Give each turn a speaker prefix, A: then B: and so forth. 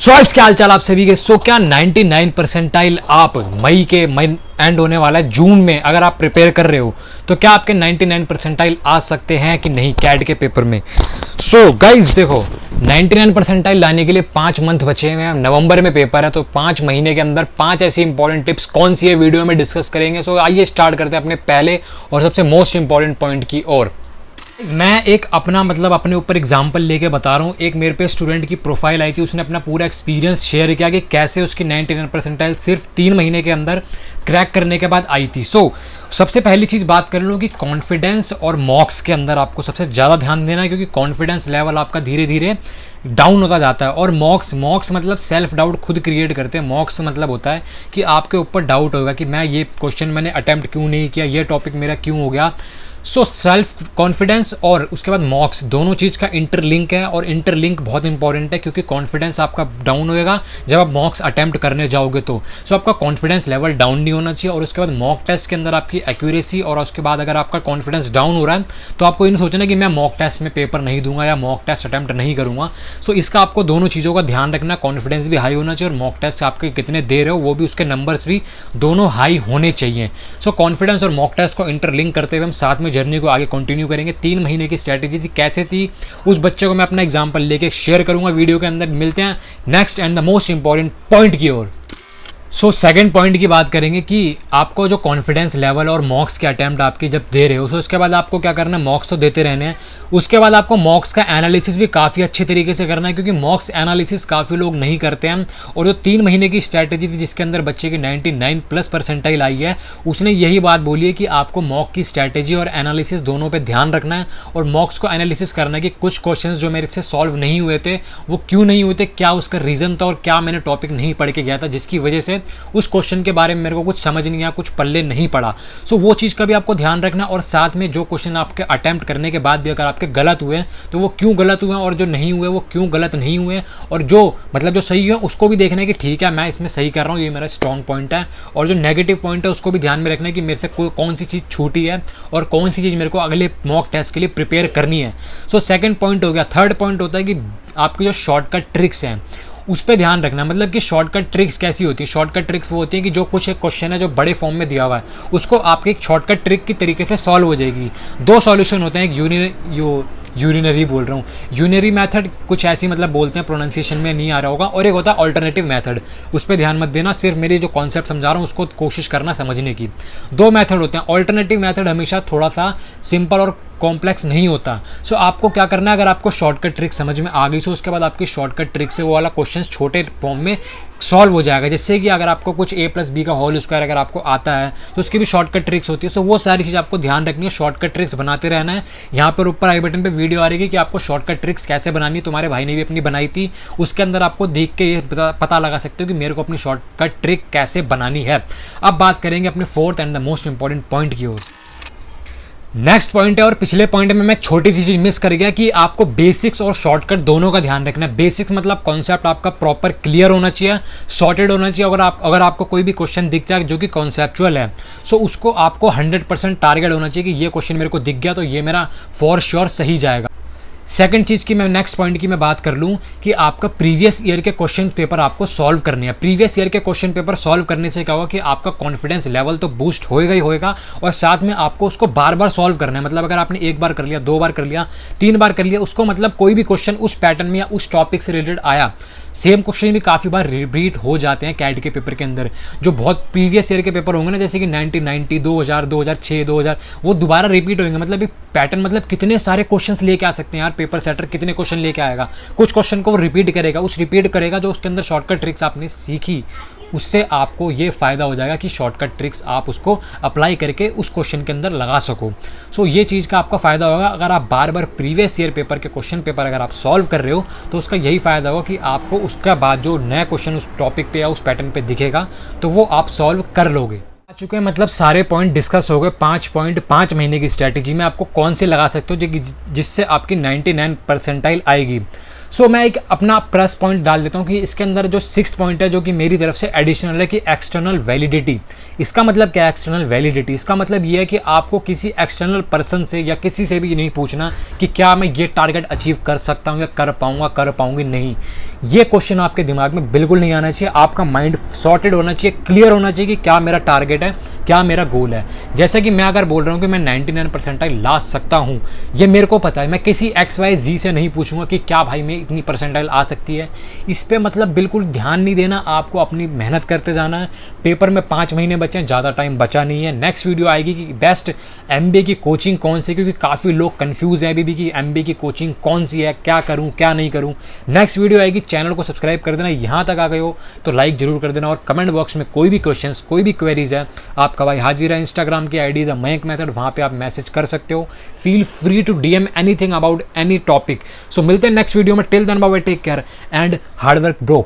A: क्या हाल चाल आप सभी के। क्या 99 परसेंटाइल आप मई एंड होने वाला है जून में अगर आप प्रिपेयर कर रहे हो तो क्या आपके 99 परसेंटाइल आ सकते हैं कि नहीं कैड के पेपर में। गाइज देखो 99 परसेंटाइल लाने के लिए 5 मंथ बचे हुए हैं। नवंबर में पेपर है तो 5 महीने के अंदर 5 ऐसी इंपॉर्टेंट टिप्स कौन सी है वीडियो में डिस्कस करेंगे। आइए स्टार्ट करते हैं अपने पहले और सबसे मोस्ट इंपॉर्टेंट पॉइंट की ओर। मैं एक अपने ऊपर एग्जाम्पल लेके बता रहा हूँ। एक मेरे पे स्टूडेंट की प्रोफाइल आई थी, उसने अपना पूरा एक्सपीरियंस शेयर किया कि कैसे उसकी 99 परसेंटाइल सिर्फ 3 महीने के अंदर क्रैक करने के बाद आई थी। सबसे पहली चीज़ बात कर लूँ कि कॉन्फिडेंस और मॉक्स के अंदर आपको सबसे ज़्यादा ध्यान देना है, क्योंकि कॉन्फिडेंस लेवल आपका धीरे धीरे डाउन होता जाता है। और मॉक्स मतलब सेल्फ डाउट खुद क्रिएट करते हैं। मॉक्स मतलब होता है कि आपके ऊपर डाउट होगा कि मैं ये क्वेश्चन मैंने अटैम्प्ट क्यों नहीं किया, ये टॉपिक मेरा क्यों हो गया। सेल्फ कॉन्फिडेंस और उसके बाद मॉक्स दोनों चीज़ का इंटरलिंक है, और इंटरलिंक बहुत इंपॉर्टेंट है क्योंकि कॉन्फिडेंस आपका डाउन होएगा जब आप मॉक्स अटैम्प्ट करने जाओगे तो। आपका कॉन्फिडेंस लेवल डाउन नहीं होना चाहिए। और उसके बाद मॉक टेस्ट के अंदर आपकी एक्यूरेसी, और उसके बाद अगर आपका कॉन्फिडेंस डाउन हो रहा है तो आपको ये सोचना कि मैं मॉक टेस्ट में पेपर नहीं दूंगा या मॉक टेस्ट अटैम्प्ट नहीं करूँगा। इसका आपको दोनों चीज़ों का ध्यान रखना। कॉन्फिडेंस भी हाई होना चाहिए और मॉक टेस्ट आपके कितने दे रहे हो वो भी उसके नंबर्स भी दोनों हाई होने चाहिए। कॉन्फिडेंस और मॉक टेस्ट को इंटरलिंक करते हुए हम साथ में जर्नी को आगे कंटिन्यू करेंगे। 3 महीने की स्ट्रैटेजी थी, कैसे थी उस बच्चे को मैं अपना एग्जांपल लेके शेयर करूंगा वीडियो के अंदर। मिलते हैं next and the most important point की ओर। सेकंड पॉइंट की बात करेंगे कि आपको जो कॉन्फिडेंस लेवल और मॉक्स के अटैम्प्ट आपकी जब दे रहे हो उसके बाद आपको क्या करना है, मॉक्स तो देते रहने हैं। उसके बाद आपको मॉक्स का एनालिसिस भी काफ़ी अच्छे तरीके से करना है, क्योंकि मॉक्स एनालिसिस काफ़ी लोग नहीं करते हैं। और जो 3 महीने की स्ट्रैटेजी थी जिसके अंदर बच्चे की 99 प्लस परसेंटाइल आई है, उसने यही बात बोली है कि आपको मॉक की स्ट्रैटेजी और एनालिसिस दोनों पर ध्यान रखना है। और मॉक्स को एनालिसिस करना है कि कुछ क्वेश्चन जो मेरे से सॉल्व नहीं हुए थे वो क्यों नहीं हुए थे, क्या उसका रीज़न था और क्या मैंने टॉपिक नहीं पढ़ के गया था जिसकी वजह से उस क्वेश्चन के बारे में मेरे को कुछ समझ नहीं आया, कुछ पल्ले नहीं पड़ा। वो चीज़ का भी आपको ध्यान रखना। और साथ में जो क्वेश्चन आपके अटेम्प्ट करने के बाद भी अगर आपके गलत हुए तो वो क्यों गलत हुए, और जो नहीं हुए वो क्यों गलत नहीं हुए, और जो सही हुए उसको भी देखना है कि ठीक है मैं इसमें सही कर रहा हूँ, ये मेरा स्ट्रॉन्ग पॉइंट है। और जो नेगेटिव पॉइंट है उसको भी ध्यान में रखना है कि मेरे से कौन सी चीज़ छूटी है और कौन सी चीज़ मेरे को अगले मॉक टेस्ट के लिए प्रिपेयर करनी है। सेकंड पॉइंट हो गया। थर्ड पॉइंट होता है कि आपकी जो शॉर्टकट ट्रिक्स हैं उस पर ध्यान रखना। मतलब कि शॉर्टकट ट्रिक्स कैसी होती है, शॉर्टकट ट्रिक्स वो होती है कि जो कुछ एक क्वेश्चन है जो बड़े फॉर्म में दिया हुआ है उसको आपके एक शॉर्टकट ट्रिक की तरीके से सॉल्व हो जाएगी। 2 सॉल्यूशन होते हैं, एक यूनिनरी मेथड कुछ ऐसी बोलते हैं, प्रोनाउंसिएशन में नहीं आ रहा होगा, और एक होता है ऑल्टरनेटिव मेथड। उस पर ध्यान मत देना, सिर्फ मेरी जो कॉन्सेप्ट समझा रहा हूँ उसको कोशिश करना समझने की। 2 मेथड होते हैं। ऑल्टरनेटिव मेथड हमेशा थोड़ा सा सिंपल और कॉम्प्लेक्स नहीं होता। आपको क्या करना है, अगर आपको शॉर्टकट ट्रिक समझ में आ गई उसके बाद आपकी शॉर्टकट ट्रिक से वो वाला क्वेश्चन छोटे फॉर्म में सॉल्व हो जाएगा। जैसे कि अगर आपको कुछ a+b का होल स्क्वायर अगर आपको आता है तो उसकी भी शॉर्टकट ट्रिक्स होती है। वो सारी चीज़ आपको ध्यान रखनी है, शॉर्टकट ट्रिक्स बनाते रहना है। यहाँ पर ऊपर आई बटन पे वीडियो आ रही है कि आपको शॉर्टकट ट्रिक्स कैसे बनानी है, तुम्हारे भाई ने भी अपनी बनाई थी, उसके अंदर आपको देख के ये पता लगा सकते हो कि मेरे को अपनी शॉर्टकट ट्रिक कैसे बनानी है। अब बात करेंगे अपने 4th and the most important point की ओर। नेक्स्ट पॉइंट है, और पिछले पॉइंट में मैं छोटी सी चीज़ मिस कर गया कि आपको बेसिक्स और शॉर्टकट दोनों का ध्यान रखना है। बेसिक्स मतलब कॉन्सेप्ट आपका प्रॉपर क्लियर होना चाहिए, सॉर्टेड होना चाहिए। अगर आपको कोई भी क्वेश्चन दिख जाए जो कि कॉन्सेप्चुअल है उसको आपको 100% टारगेट होना चाहिए कि ये क्वेश्चन मेरे को दिख गया तो ये मेरा फॉर श्योर सही जाएगा। सेकंड चीज़ की मैं नेक्स्ट पॉइंट की मैं बात कर लूँ कि आपका प्रीवियस ईयर के क्वेश्चन पेपर आपको सॉल्व करने हैं। प्रीवियस ईयर के क्वेश्चन पेपर सॉल्व करने से क्या होगा कि आपका कॉन्फिडेंस लेवल तो बूस्ट होएगा ही होएगा, और साथ में आपको उसको बार बार सॉल्व करना है। मतलब अगर आपने 1 बार कर लिया, 2 बार कर लिया, 3 बार कर लिया, उसको कोई भी क्वेश्चन उस पैटर्न में या उस टॉपिक से रिलेटेड आया, सेम क्वेश्चन भी काफ़ी बार रिपीट हो जाते हैं कैट के पेपर के अंदर। जो बहुत प्रीवियस ईयर के पेपर होंगे ना, जैसे कि 1990, 2000, 2006, 2000, वो दोबारा रिपीट होंगे। मतलब पैटर्न कितने सारे क्वेश्चंस लेके आ सकते हैं यार, पेपर सेटर कितने क्वेश्चन लेके आएगा। कुछ क्वेश्चन को वो रिपीट करेगा जो उसके अंदर शॉर्टकट ट्रिक्स आपने सीखी, उससे आपको ये फ़ायदा हो जाएगा कि शॉर्टकट ट्रिक्स आप उसको अप्लाई करके उस क्वेश्चन के अंदर लगा सको। ये चीज़ का आपका फ़ायदा होगा। अगर आप बार बार प्रीवियस ईयर पेपर के क्वेश्चन पेपर अगर आप सॉल्व कर रहे हो तो उसका यही फ़ायदा होगा कि आपको उसके बाद जो नया क्वेश्चन उस टॉपिक पे या उस पैटर्न पे दिखेगा तो वो आप सॉल्व कर लोगे। आ चुके हैं सारे पॉइंट डिस्कस हो गए। 5 पॉइंट 5 महीने की स्ट्रैटेजी में आपको कौन से लगा सकते हो जिससे आपकी 99 परसेंटाइल आएगी। सो मैं एक अपना प्लस पॉइंट डाल देता हूँ कि इसके अंदर जो 6th पॉइंट है जो कि मेरी तरफ से एडिशनल है कि एक्सटर्नल वैलिडिटी। इसका मतलब क्या है एक्सटर्नल वैलिडिटी? इसका मतलब ये है कि आपको किसी एक्सटर्नल पर्सन से या किसी से भी नहीं पूछना कि क्या मैं ये टारगेट अचीव कर सकता हूँ या कर पाऊंगा, कर पाऊंगी नहीं। ये क्वेश्चन आपके दिमाग में बिल्कुल नहीं आना चाहिए। आपका माइंड सॉर्टेड होना चाहिए, क्लियर होना चाहिए कि क्या मेरा टारगेट है, क्या मेरा गोल है। जैसे कि मैं अगर बोल रहा हूँ कि मैं 99 परसेंटाइल ला सकता हूँ, ये मेरे को पता है। मैं किसी XYZ से नहीं पूछूंगा कि क्या भाई मैं इतनी परसेंटाइल आ सकती है। इस पर मतलब बिल्कुल ध्यान नहीं देना, आपको अपनी मेहनत करते जाना है। पेपर में 5 महीने बचे हैं, ज़्यादा टाइम बचा नहीं है। नेक्स्ट वीडियो आएगी कि बेस्ट MBA की कोचिंग कौन सी, क्योंकि काफ़ी लोग कन्फ्यूज़ हैं अभी भी कि MBA की कोचिंग कौन सी है, क्या करूँ क्या नहीं करूँ। नेक्स्ट वीडियो आएगी, चैनल को सब्सक्राइब कर देना। यहाँ तक आ गए हो तो लाइक जरूर कर देना, और कमेंट बॉक्स में कोई भी क्वेश्चंस, कोई भी क्वेरीज है, आपका भाई हाजिर है। इंस्टाग्राम की ID द मयंक मेथड, वहाँ पे आप मैसेज कर सकते हो। Feel free to DM anything about any topic. So मिलते हैं नेक्स्ट वीडियो में। Till then bye, take care and hard work bro.